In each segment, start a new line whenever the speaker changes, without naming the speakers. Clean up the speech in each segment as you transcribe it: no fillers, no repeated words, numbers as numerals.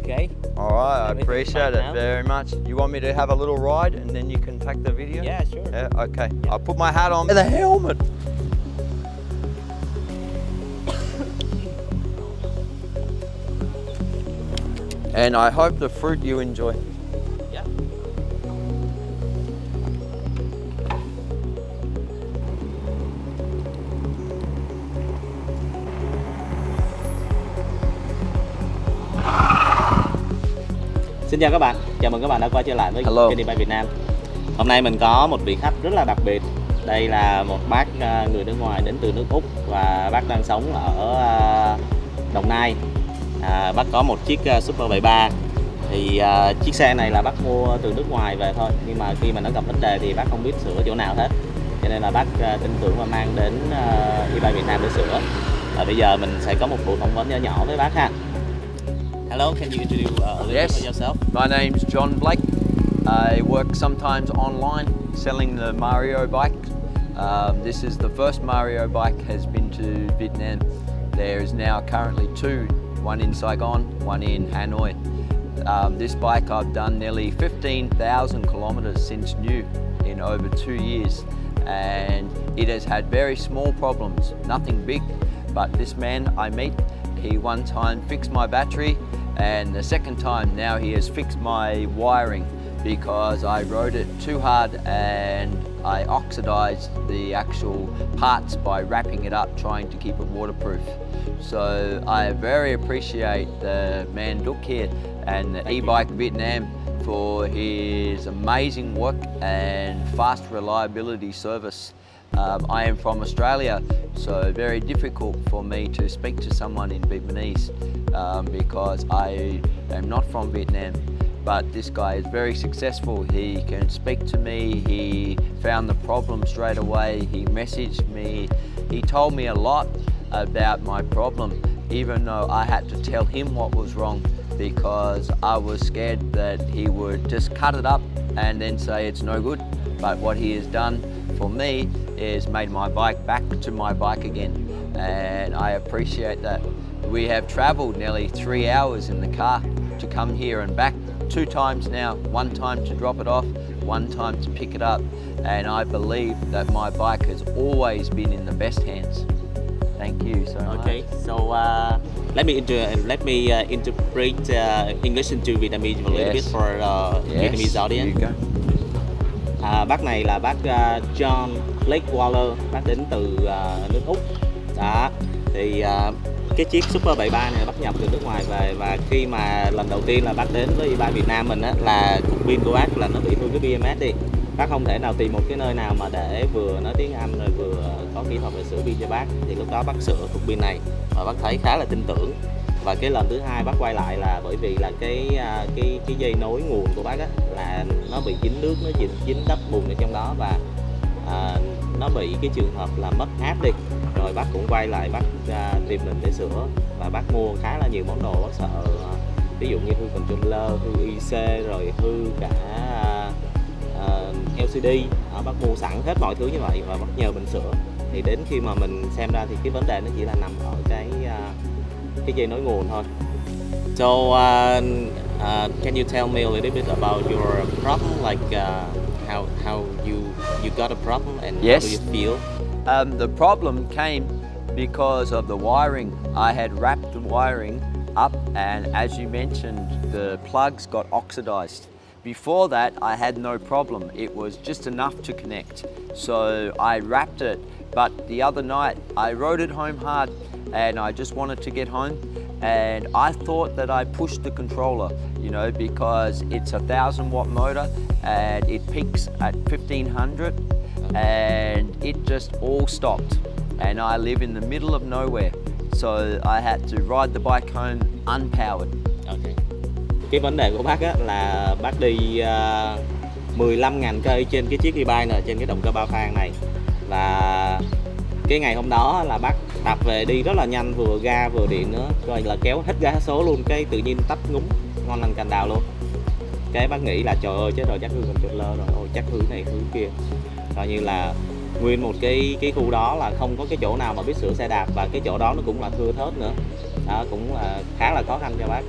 Okay.
All right, I
Everything's
appreciate
fine
it
now?
very much. You want me to have a little ride and then you can take the video?
Yeah, sure.
Yeah, okay. I'll put my hat on. The helmet. And I hope the fruit you enjoy.
Yeah. Xin chào các bạn, chào mừng các bạn đã quay trở lại với
Hello.
kênh Ebike VietNam. Hôm nay mình có một vị khách rất là đặc biệt. Đây là một bác người nước ngoài đến từ nước Úc và bác đang sống ở Đồng Nai. Bác có một chiếc Super 73. Thì chiếc xe này là bác mua từ nước ngoài về thôi, nhưng mà khi mà nó gặp vấn đề thì bác không biết sửa chỗ nào hết, cho nên là bác tin tưởng và mang đến Ebike VietNam để sửa. Và bây giờ mình sẽ có một buổi phỏng vấn nhỏ nhỏ với bác ha. Hello, can you introduce a little bit of yourself?
My name's John Blake. I work sometimes online selling the Mario bike. This is the first Mario bike has been to Vietnam. There is now currently two, one in Saigon, one in Hanoi. This bike I've done nearly 15,000 kilometers since new in over 2 years, and it has had very small problems, nothing big, but this man I meet, he one time fixed my battery, and the second time now he has fixed my wiring because I rode it too hard and I oxidized the actual parts by wrapping it up trying to keep it waterproof. So I very appreciate the man Duc here and the Ebike VietNam for his amazing work and fast reliability service. I am from Australia, so very difficult for me to speak to someone in Vietnamese because I am not from Vietnam. But this guy is very successful. He can speak to me, he found the problem straight away, he messaged me, he told me a lot about my problem, even though I had to tell him what was wrong because I was scared that he would just cut it up and then say it's no good. But what he has done for me is made my bike back to my bike again, and I appreciate that. We have traveled nearly 3 hours in the car to come here and back 2 times now, one time to drop it off, one time to pick it up, and I believe that my bike has always been in the best hands. Thank you so much.
Okay, so let me interpret English into Vietnamese a little bit for Vietnamese audience.
You go.
Bác này là bác John Blake Waller, bác đến từ nước Úc. Đó, thì cái chiếc Super 73 này bác nhập từ nước ngoài về, và khi mà lần đầu tiên là bác đến với Ebike Vietnam mình á, là cục pin của bác là nó bị hư cái BMS đi. Bác không thể nào tìm một cái nơi nào mà để vừa nói tiếng Anh rồi vừa có kỹ thuật để sửa pin cho bác, thì lúc đó bác sửa cục pin này và bác thấy khá là tin tưởng. Và cái lần thứ hai bác quay lại là bởi vì là cái dây nối nguồn của bác á, là nó bị dính nước, nó dính đất bùn ở trong đó, và nó bị cái trường hợp là mất áp đi. Rồi bác cũng quay lại bác tìm mình để sửa, và bác mua khá là nhiều món đồ. Bác sợ ví dụ như hư controller, hư IC, rồi hư cả LCD. Bác mua sẵn hết mọi thứ như vậy và bác nhờ mình sửa. Thì đến khi mà mình xem ra thì cái vấn đề nó chỉ là nằm ở cái dây nối nguồn thôi. So can you tell me a little bit about your problem, like how you got a problem and
Yes.
how do you feel?
The problem came because of the wiring. I had wrapped the wiring up, and as you mentioned, the plugs got oxidized. Before that, I had no problem. It was just enough to connect. So I wrapped it, but the other night I rode it home hard and I just wanted to get home, and I thought that I pushed the controller, you know, because it's a 1,000-watt motor and it peaks at 1,500, and it just all stopped. And I live in the middle of nowhere, so I had to ride the bike home unpowered.
Okay. Cái vấn đề của bác á, là bác đi 15.000 cây trên cái chiếc e-bike này, trên cái động cơ Bafang này, và cái ngày hôm đó là bác đạp về đi rất là nhanh, vừa ga vừa điện nữa, rồi là kéo hết ga số luôn, cái tự nhiên tắt ngúng ngon lành cành đào luôn. Cái bác nghĩ là trời ơi chết rồi, chắc hư controller rồi, ôi chắc hư này hư kia. Coi như là nguyên một cái khu đó là không có cái chỗ nào mà biết sửa xe đạp, và cái chỗ đó nó cũng là thưa thớt nữa. Đó cũng là khá là khó khăn cho bác.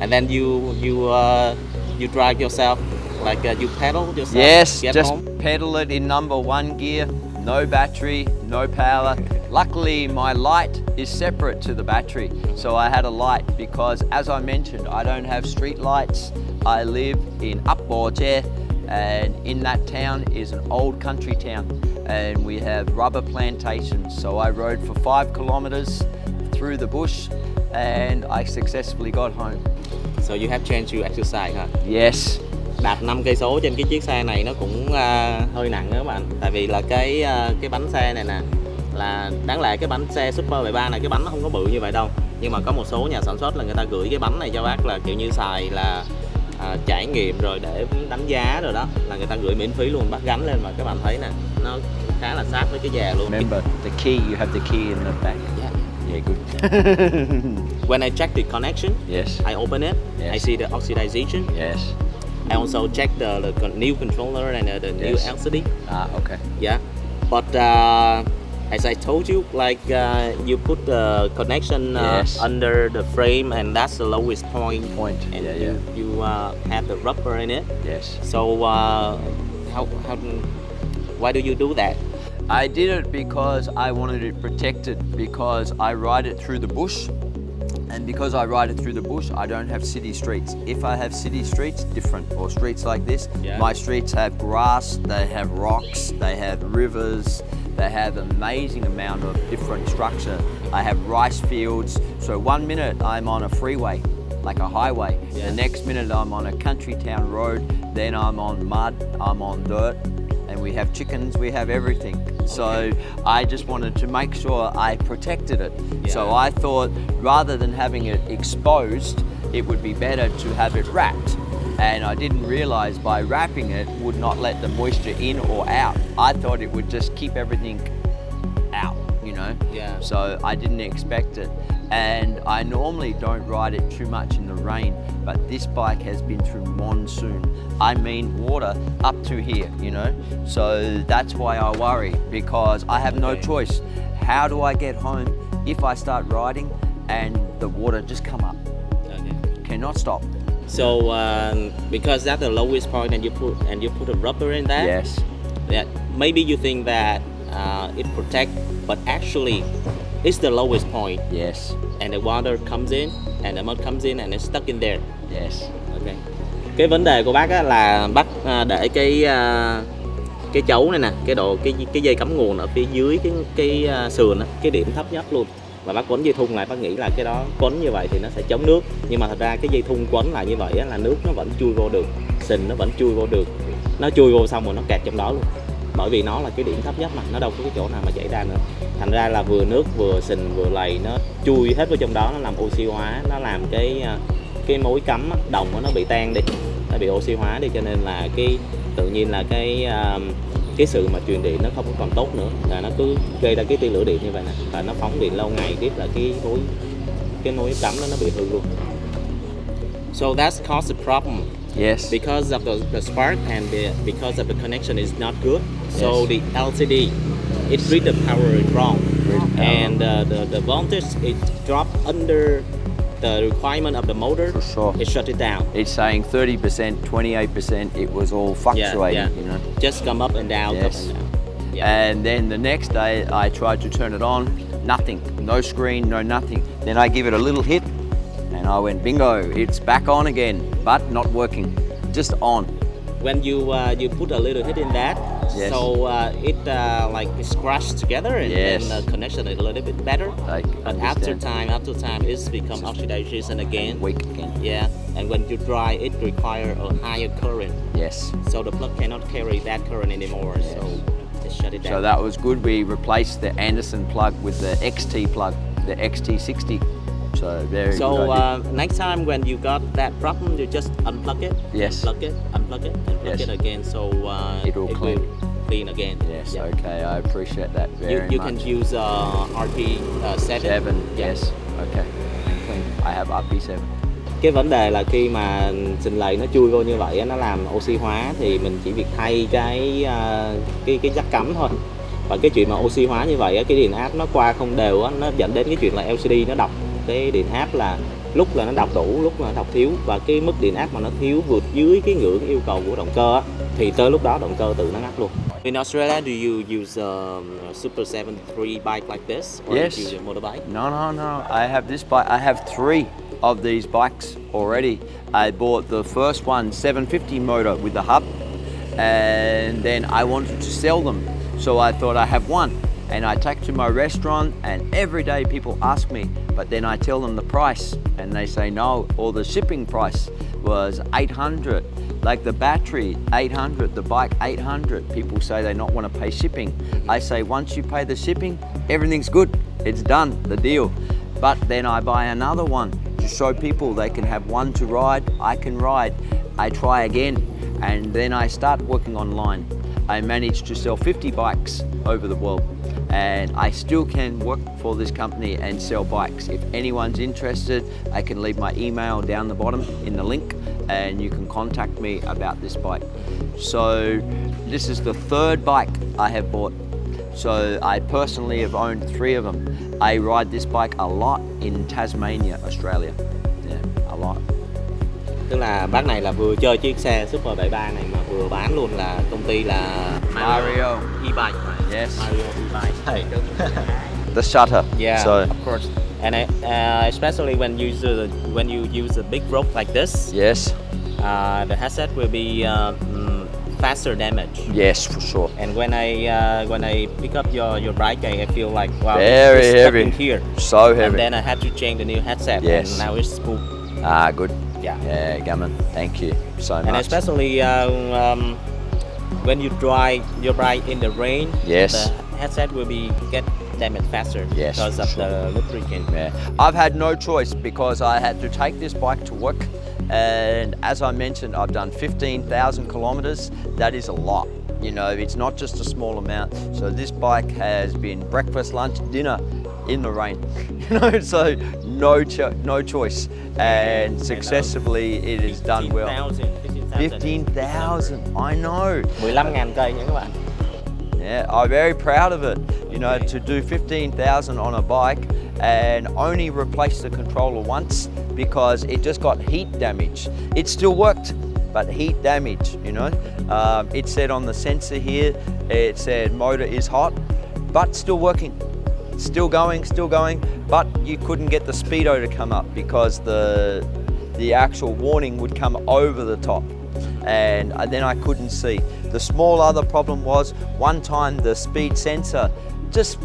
And then you drive yourself, like you pedal yourself.
Yes,
get
just
home.
pedal it in number 1 gear, no battery, no power. Luckily, my light is separate to the battery, so I had a light because, as I mentioned, I don't have street lights. I live in Ấp Bò Tre, and in that town is an old country town, and we have rubber plantations. So I rode for 5 kilometers through the bush, and I successfully got home.
So you have changed your exercise, hả?
Yes.
Đạp 5 cây số trên cái chiếc xe này nó cũng hơi nặng đó các bạn. Tại vì là cái bánh xe này nè, là đáng lẽ cái bánh xe Super 73 này cái bánh nó không có bự như vậy đâu. Nhưng mà có một số nhà sản xuất là người ta gửi cái bánh này cho bác là kiểu như xài là trải nghiệm rồi để đánh giá rồi đó, là người ta gửi miễn phí luôn, bác gắn lên mà các bạn thấy nè, nó khá là sát với cái dè luôn.
Remember the key, you have the key in the back.
Yeah.
Yeah, good.
When I check the connection,
Yes.
I open it,
Yes.
I see the oxidization.
Yes.
I also check the new controller and the new
Yes.
LCD.
Okay.
Yeah, but as I told you, like you put the connection
Yes.
under the frame, and that's the lowest point. And
Yeah,
you have the rubber in it.
Yes.
So why do you do that?
I did it because I wanted it protected, because I ride it through the bush, and because I ride it through the bush, I don't have city streets. If I have city streets, different, or streets like this,
Yeah.
my streets have grass, they have rocks, they have rivers, they have amazing amount of different structure. I have rice fields, so 1 minute I'm on a freeway, like a highway.
Yeah.
The next minute I'm on a country town road, then I'm on mud, I'm on dirt, and we have chickens, we have everything. So I just wanted to make sure I protected it.
Yeah.
So I thought rather than having it exposed, it would be better to have it wrapped. And I didn't realize by wrapping it would not let the moisture in or out. I thought it would just keep everything out, you know?
Yeah.
So I didn't expect it. And I normally don't ride it too much in the rain, but this bike has been through monsoon. I mean water up to here, you know? So that's why I worry, because I have no
Okay.
choice. How do I get home if I start riding and the water just come up?
Okay.
Cannot stop.
So because that's the lowest point, and you put a rubber in that.
Yes.
Yeah. Maybe you think that it protect, but actually it's the lowest point,
Yes.
and the water comes in, and the mud comes in, and it's stuck in there.
Yes.
Okay. Cái vấn đề của bác á là bác để cái chấu này nè, cái dây cắm nguồn ở phía dưới cái sườn á, cái điểm thấp nhất luôn. Và bác quấn dây thun lại, bác nghĩ là cái đó quấn như vậy thì nó sẽ chống nước, nhưng mà thật ra cái dây thun quấn lại như vậy á, là nước nó vẫn chui vô được, sình nó vẫn chui vô được, nó chui vô xong rồi nó kẹt trong đó luôn, bởi vì nó là cái điểm thấp nhất mà nó đâu có cái chỗ nào mà chảy ra nữa. Thành ra là vừa nước vừa sình vừa lầy nó chui hết vào trong đó, nó làm oxy hóa, nó làm cái mối cắm á, đồng của nó bị tan đi, nó bị oxy hóa đi, cho nên là cái tự nhiên là cái sự mà truyền điện nó không còn tốt nữa, là nó cứ gây ra cái tia lửa điện như vậy nè, và nó phóng điện lâu ngày tiếp là cái mối cắm đó nó bị hư luôn. So that's caused the problem.
Yes.
Because of the spark and because of the connection is not good. So
Yes.
the LCD, it read the power wrong,
Read the power.
and the voltage it dropped under the requirement of the motor.
For sure.
It shut it down.
It's saying 30%, 28%, it was all fluctuating,
Yeah.
you know.
Just come up and down.
Yes.
Up and down. Yeah.
And then the next day I tried to turn it on, nothing, no screen, no nothing. Then I give it a little hit and I went bingo, it's back on again, but not working, just on.
When you put a little hit in that,
Yes.
so it like it scratched together, and
Yes.
then the connection is a little bit better.
Like,
But after time, it's become oxidation again.
Weak again.
Yeah, and when you dry, it requires a higher current,
Yes.
so the plug cannot carry that current anymore.
Yes.
So it shut it down.
So that was good. We replaced the Anderson plug with the XT plug, the XT60. So very
So
good idea.
next time when you got that problem, you just unplug it,
Yes.
unplug it, and plug
Yes.
it again, so
It will clean.
clean again.
Yes,
Yeah.
okay, I appreciate that very
You
much.
can use RP7.
7,
Yeah.
yes, okay. Clean. I have RP7.
Cái vấn đề là khi mà sình lầy nó chui vô như vậy á, nó làm oxy hóa, thì mình chỉ việc thay cái jack cắm thôi. Và cái chuyện mà oxy hóa như vậy á, cái điện áp nó qua không đều á, nó dẫn đến cái chuyện là LCD nó đọc cái điện áp là lúc là nó đọc đủ, lúc là nó đọc thiếu, và cái mức điện áp mà nó thiếu vượt dưới cái ngưỡng yêu cầu của động cơ á, thì tới lúc đó động cơ tự nó ngắt luôn. In Australia, do you use Super 73 bike like this, or
Yes.
you use a motorbike?
No. I have this bike. I have 3 of these bikes already. I bought the first one, 750 motor with the hub, and then I wanted to sell them. So I thought I have one, and I take to my restaurant, and every day people ask me, but then I tell them the price, and they say no, or the shipping price was 800. Like the battery, 800, the bike, 800. People say they not want to pay shipping. I say once you pay the shipping, everything's good. It's done, the deal. But then I buy another one to show people they can have one to ride, I can ride. I try again, and then I start working online. I managed to sell 50 bikes over the world, and I still can work for this company and sell bikes. If anyone's interested, I can leave my email down the bottom in the link, and you can contact me about this bike. So this is the 3rd bike I have bought. So I personally have owned 3 of them. I ride this bike a lot in Tasmania, Australia. Yeah, a lot.
Tức là bác này là vừa chơi chiếc xe Super 73 này mà vừa bán luôn, là công ty là
Mario
e-bike.
Yes.
Mario e-bike.
The shutter.
Yeah,
So
of course. And especially when you use a big rope like this,
yes.
The headset will be faster damage.
Yes, for sure.
And when I pick up your bike, I feel like wow,
Very
it's stuck
heavy.
in here.
So
And
heavy.
then I had to change the new headset.
Yes.
And now it's smooth.
Ah, good.
Yeah.
Yeah, Gammon. Thank you so much.
And especially when you drive your bike in the rain,
Yes.
the headset will get damaged faster
Yes,
because of
sure.
the lubricant.
Yeah. I've had no choice because I had to take this bike to work, and as I mentioned, I've done 15,000 kilometers. That is a lot. You know, it's not just a small amount. So this bike has been breakfast, lunch, dinner in the rain. You know, so no choice, and successfully it is done well. 15,000, I know.
15.000 cây nha các bạn.
Yeah, I'm very proud of it. You know, to do 15,000 on a bike and only replace the controller once because it just got heat damage. It still worked, but heat damage, you know. It said on the sensor here, it said motor is hot, but still working. Still going, but you couldn't get the speedo to come up because the actual warning would come over the top, and then I couldn't see. The small other problem was one time the speed sensor just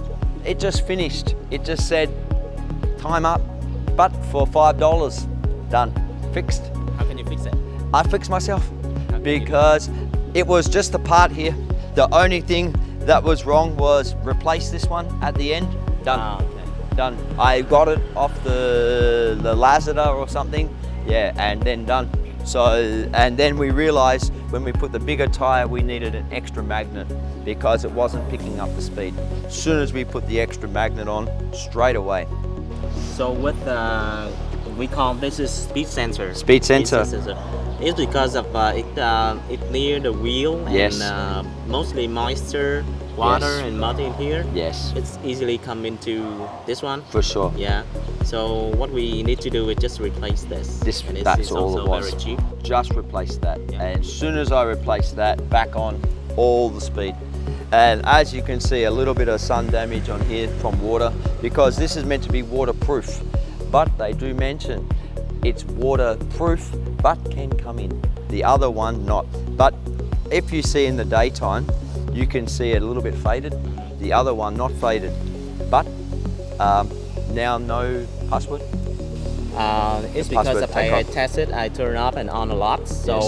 finished. It just said time up, but for $5, done, fixed.
How can you fix it?
I fixed myself because it was just the part here. The only thing that was wrong was replace this one at the end. Done.
Ah, okay.
Done. I got it off the Lazada or something. Yeah, and then done. So, and then we realized when we put the bigger tire, we needed an extra magnet because it wasn't picking up the speed. As soon as we put the extra magnet on, straight away.
So with we call this is speed sensor.
Speed sensor.
It's because of it near the wheel.
Yes.
And mostly moisture, water,
Yes.
and mud in here.
Yes,
It's easily come into this one.
for sure.
Yeah. So what we need to do is just replace this.
This-
And
that's
it's
all
also
it was.
very cheap.
Just replace that.
Yeah.
And as soon as I replace that, back on all the speed. And as you can see, a little bit of sun damage on here from water because this is meant to be waterproof. But they do mention it's waterproof but can come in. The other one not. But if you see in the daytime, you can see it a little bit faded. The other one not faded. But now no password.
It's
The
because
password
of
take
I
off.
tested, I turn off and on a lot. So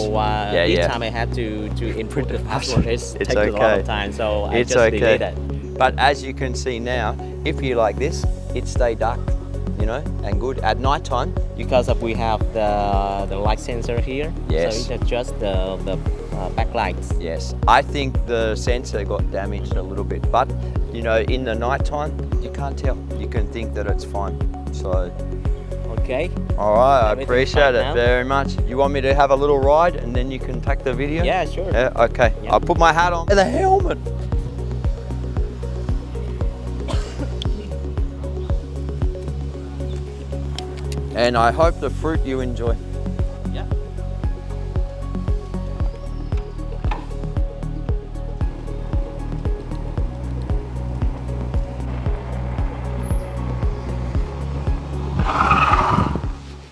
Yes.
each
Yeah.
time I had to input the password,
It's
takes a lot
okay.
of time. So I
It's
just
okay.
delete it.
But as you can see now, if you like this, it stay dark, you know, and good. At night time,
Because of we have the light sensor here.
Yes.
So it adjusts the backlights.
yes, I think the sensor got damaged a little bit. But, you know, in the night time, you can't tell. You can think that it's fine. So,
Okay.
all right, I
Everything's
appreciate
fine
it
now?
very much. You want me to have a little ride and then you can take the video?
Yeah, sure.
Yeah, okay.
Yeah.
I'll put my hat on. And the helmet. And I hope the fruit you enjoy.